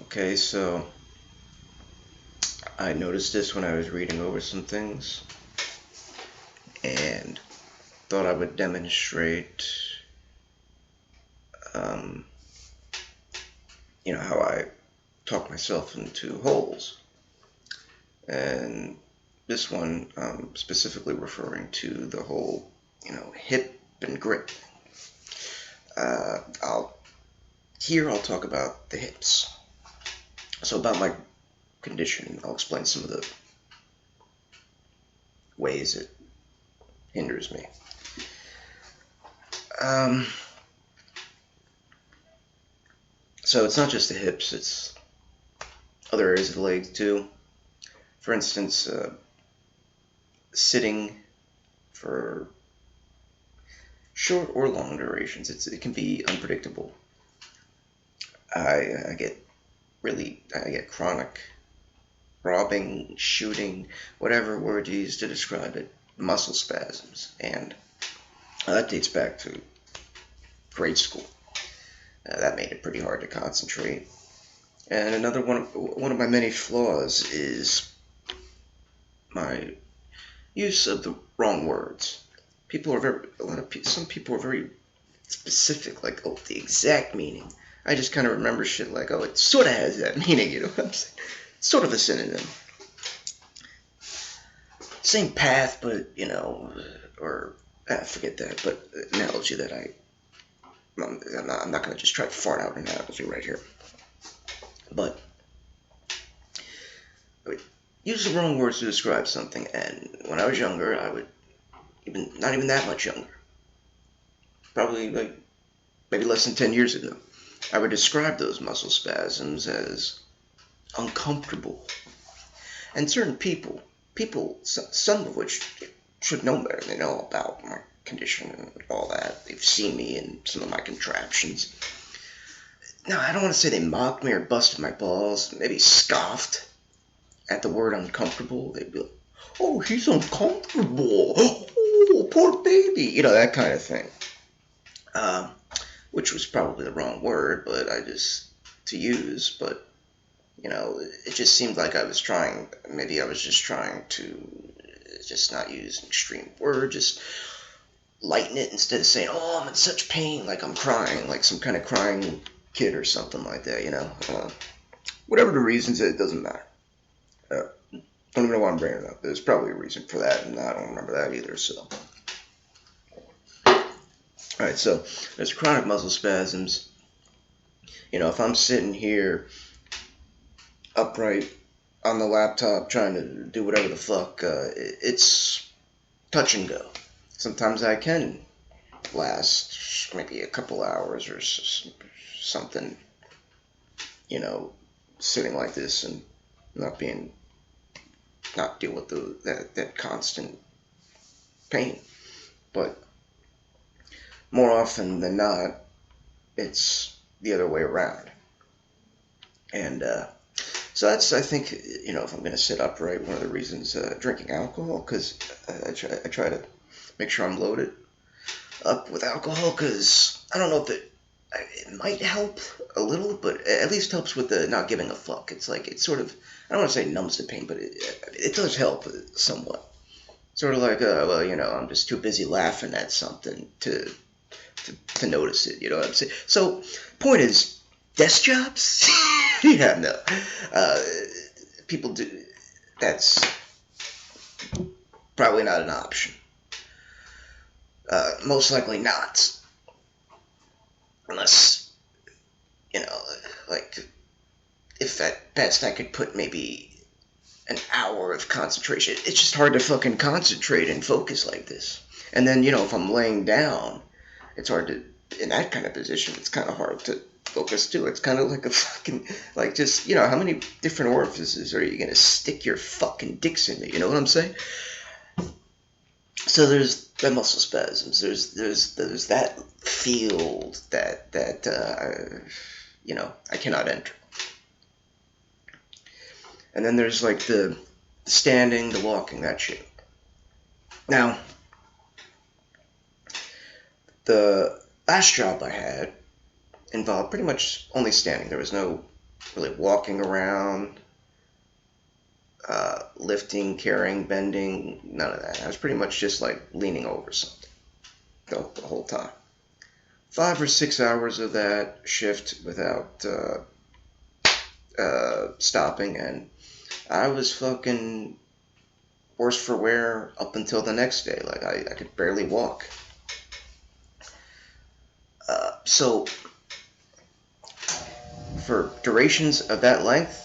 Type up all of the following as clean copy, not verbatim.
Okay, so I noticed this when I was reading over some things and thought I would demonstrate, um, how I talk myself into holes. And this one, specifically referring to the whole, hip and grip. Uh, I'll I'll talk about the hips. So about my condition, I'll explain some of the ways it hinders me. Um, so it's not just the hips; it's other areas of the legs too. For instance, sitting for short or long durations, it can be unpredictable. I get chronic robbing, shooting, whatever word you use to describe it, muscle spasms, and that dates back to grade school. That made it pretty hard to concentrate. And another one of my many flaws is my use of the wrong words. Some people are very specific, like, oh, the exact meaning. I just kind of remember shit like, oh, it sort of has that meaning, you know what I'm saying? It's sort of a synonym. Same path, but, or, forget that, but analogy that I'm not going to just try to fart out an analogy right here. But, I would use the wrong words to describe something, and when I was younger, I would, not even that much younger, probably like maybe less than 10 years ago, I would describe those muscle spasms as uncomfortable. And certain people, some of which should know better, they know about my condition and all that. They've seen me in some of my contraptions. Now, I don't want to say they mocked me or busted my balls, maybe scoffed at the word uncomfortable. They'd be like, oh, he's uncomfortable. Oh, poor baby. That kind of thing. Uh, which was probably the wrong word, but to use, but it just seemed like maybe I was just trying to just not use an extreme word, just lighten it instead of saying, oh, I'm in such pain, like I'm crying, like some kind of crying kid or something like that. Whatever the reasons, it doesn't matter. Don't even know why I'm bringing it up. There's probably a reason for that, and I don't remember that either, so. Alright, so there's chronic muscle spasms. If I'm sitting here upright on the laptop trying to do whatever the fuck, it's touch and go. Sometimes I can last maybe a couple hours or something, you know, sitting like this and not being, not deal with that constant pain. But more often than not, it's the other way around. And so that's, I think, if I'm going to sit upright, one of the reasons drinking alcohol, because I try to make sure I'm loaded up with alcohol, because I don't know if it might help a little, but at least helps with the not giving a fuck. It's like, it sort of, I don't want to say numbs the pain, but it does help somewhat. Sort of like, well, I'm just too busy laughing at something to notice it, you know what I'm saying? So, point is, desk jobs? Yeah, no. Uh, People do, that's probably not an option. Most likely not. Unless, you know, like, if at best I could put maybe an hour of concentration. It's just hard to fucking concentrate and focus like this. And then, if I'm laying down, it's hard to, in that kind of position, it's kind of hard to focus too. It's kind of like a fucking, like, just, how many different orifices are you going to stick your fucking dicks into? You know what I'm saying? So there's the muscle spasms. There's that field that I cannot enter. And then there's like the standing, the walking, that shit. Now, the last job I had involved pretty much only standing. There was no really walking around, lifting, carrying, bending, none of that. I was pretty much just like leaning over something the whole time. 5 or 6 hours of that shift without stopping, and I was fucking worse for wear up until the next day. Like I could barely walk. So for durations of that length,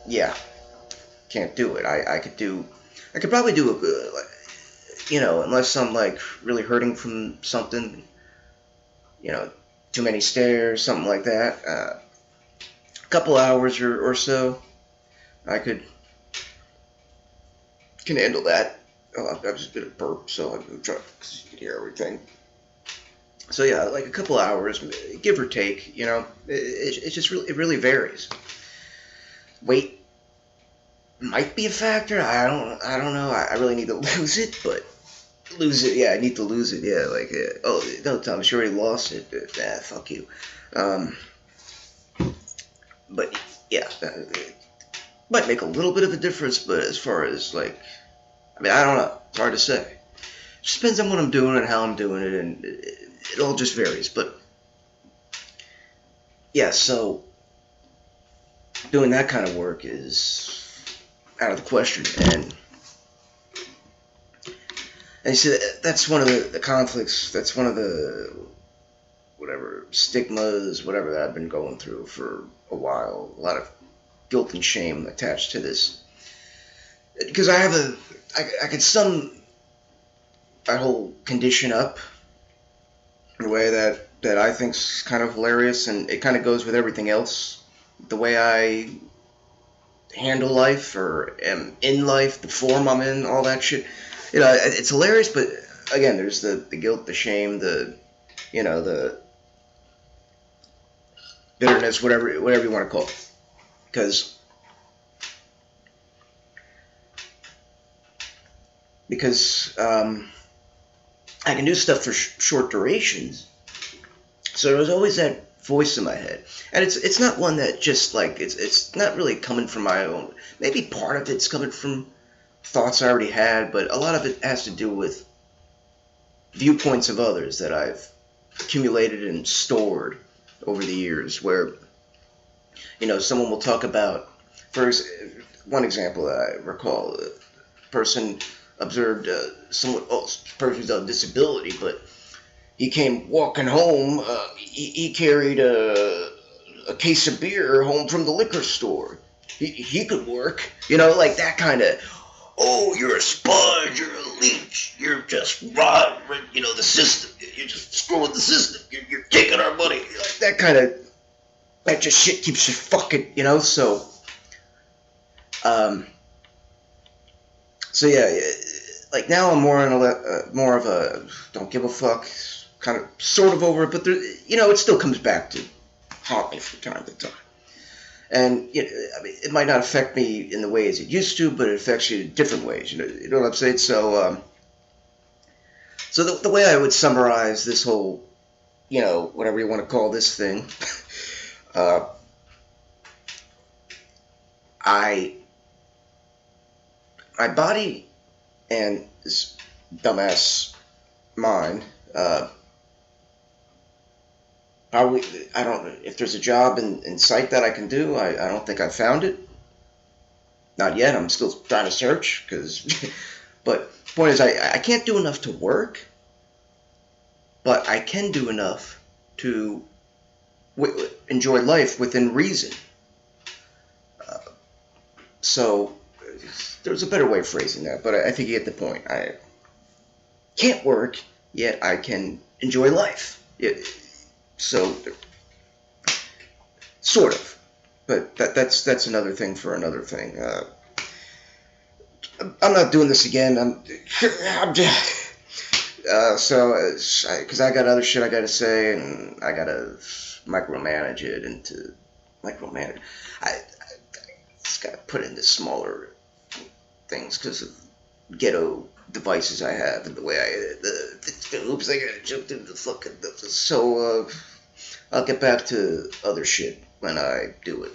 yeah, can't do it. I could probably do unless I'm like really hurting from something, too many stairs, something like that. A couple hours or so, I can handle that. Oh, I just did a burp, so I'm trying because you can hear everything. So yeah, like a couple hours, give or take. It's just really, it really varies. Weight might be a factor. I don't know. I really need to lose it, but lose it. Yeah, I need to lose it. Yeah, like oh no, Thomas, you already lost it. Fuck you. Um, but yeah, it might make a little bit of a difference. But as far as like, I mean, I don't know. It's hard to say. It just depends on what I'm doing and how I'm doing it, and it all just varies. But yeah, so doing that kind of work is out of the question. And you see, that's one of the conflicts. That's one of the whatever stigmas, whatever that I've been going through for a while. A lot of guilt and shame attached to this because I could sum my whole condition up in a way that I think's kind of hilarious, and it kind of goes with everything else. The way I handle life or am in life, the form I'm in, all that shit. It's hilarious, but again, there's the guilt, the shame, the bitterness, whatever you want to call it. Because I can do stuff for short durations, so there's always that voice in my head, and it's not one that just like it's not really coming from my own. Maybe part of it's coming from thoughts I already had, but a lot of it has to do with viewpoints of others that I've accumulated and stored over the years. Where someone will talk about, one example that I recall, a person observed someone, person who's on disability, but he came walking home. He carried a case of beer home from the liquor store. He could work, like that kind of. Oh, you're a sponge. You're a leech. You're just the system. You're just screwing the system. You're taking our money. Like that kind of. That just shit keeps you fucking. So. Um. So yeah, like now I'm more more of a don't give a fuck, kind of sort of over it, but there, it still comes back to haunt me from time to time. And I mean, it might not affect me in the ways it used to, but it affects you in different ways. You know what I'm saying? So, so the way I would summarize this whole, whatever you want to call this thing, I my body and this dumbass mind. Probably, I don't. If there's a job in sight that I can do, I don't think I've found it. Not yet. I'm still trying to search because. But the point is, I can't do enough to work, but I can do enough to enjoy life within reason. Uh, so there's a better way of phrasing that, but I think you get the point. I can't work, yet I can enjoy life. So, sort of, but that's another thing for another thing. I'm not doing this again. I'm just, because I got other shit I gotta say, and I gotta micromanage it into micromanage. I just gotta put into smaller things because of ghetto devices I have and the way oops, I gotta jump into the fucking so I'll get back to other shit when I do it.